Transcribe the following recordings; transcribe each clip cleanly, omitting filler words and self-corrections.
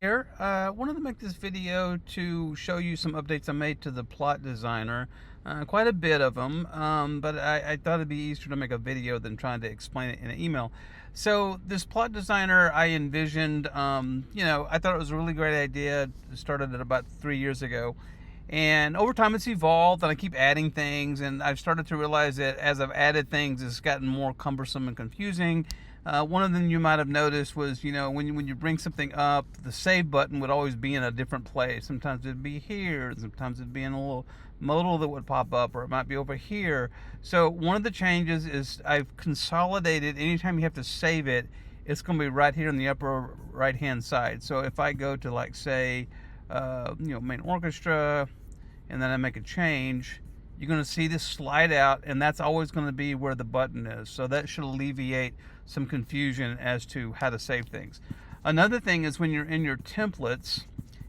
Here, I wanted to make this video to show you some updates I made to the plot designer. Quite a bit of them, but I thought it'd be easier to make a video than trying to explain it in an email. So this plot designer I envisioned, I thought it was a really great idea. It started it about 3 years ago. And over time it's evolved and I keep adding things, and I've started to realize that as I've added things, it's gotten more cumbersome and confusing. One of them you might have noticed was, when you bring something up, the save button would always be in a different place. Sometimes it'd be here, sometimes it'd be in a little modal that would pop up, or it might be over here. So one of the changes is I've consolidated. Anytime you have to save it, it's going to be right here in the upper right hand side. So if I go to, like, say, main orchestra, and then I make a change, you're going to see this slide out, and that's always going to be where the button is. So that should alleviate some confusion as to how to save things. Another thing is when you're in your templates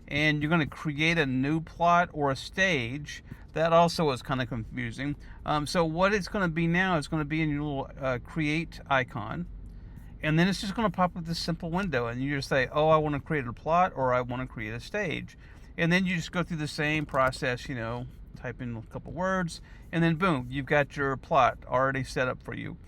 and you're going to create a new plot or a stage, that also is kind of confusing. So what it's going to be now is going to be in your little create icon, and then it's just going to pop up this simple window, and you just say, oh, I want to create a plot, or I want to create a stage. And then you just go through the same process, type in a couple words, and then boom, you've got your plot already set up for you.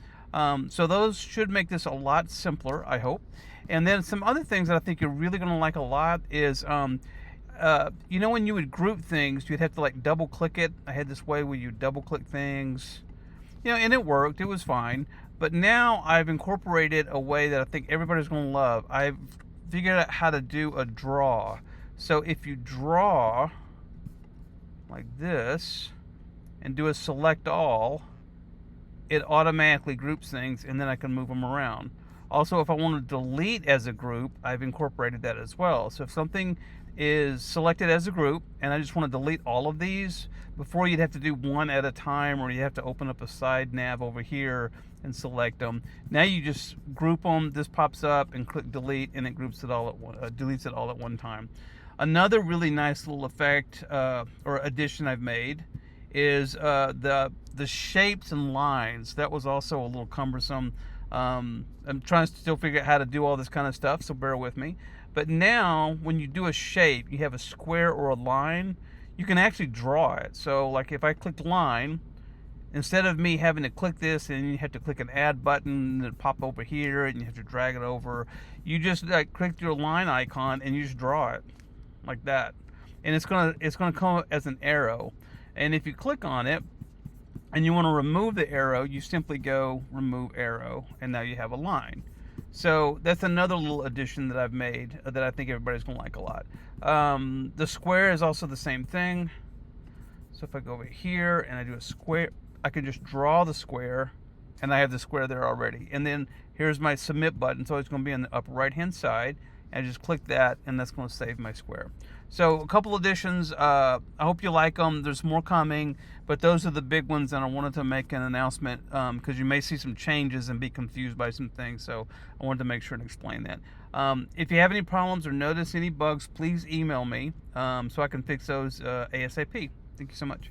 So those should make this a lot simpler, I hope. And then some other things that I think you're really going to like a lot is, when you would group things, you'd have to double click it. I had this way where you double click things, and it worked. It was fine. But now I've incorporated a way that I think everybody's going to love. I've figured out how to do a draw. So if you draw like this and do a select all, it automatically groups things, and then I can move them around. Also, if I want to delete as a group, I've incorporated that as well. So if something is selected as a group and I just want to delete all of these, before you'd have to do one at a time, or you have to open up a side nav over here and select them. Now you just group them. This pops up and click delete, and it groups it all at one, deletes it all at one time. Another really nice little effect or addition I've made is the shapes and lines. That was also a little cumbersome. I'm trying to still figure out how to do all this kind of stuff, so bear with me. But now when you do a shape, you have a square or a line, you can actually draw it. So like if I click line, instead of me having to click this and you have to click an add button and it pop over here and you have to drag it over, you just click your line icon and you just draw it like that, and it's gonna come as an arrow. And if you click on it and you want to remove the arrow, you simply go remove arrow, and now you have a line. So that's another little addition that I've made that I think everybody's gonna like a lot. The square is also the same thing. So if I go over here and I do a square, I can just draw the square, and I have the square there already. And then here's my submit button, so it's going to be on the upper right hand side, and I just click that, and that's going to save my square. So a couple additions. I hope you like them. There's more coming, but those are the big ones, and I wanted to make an announcement because you may see some changes and be confused by some things, so I wanted to make sure and explain that. If you have any problems or notice any bugs, please email me so I can fix those ASAP. Thank you so much.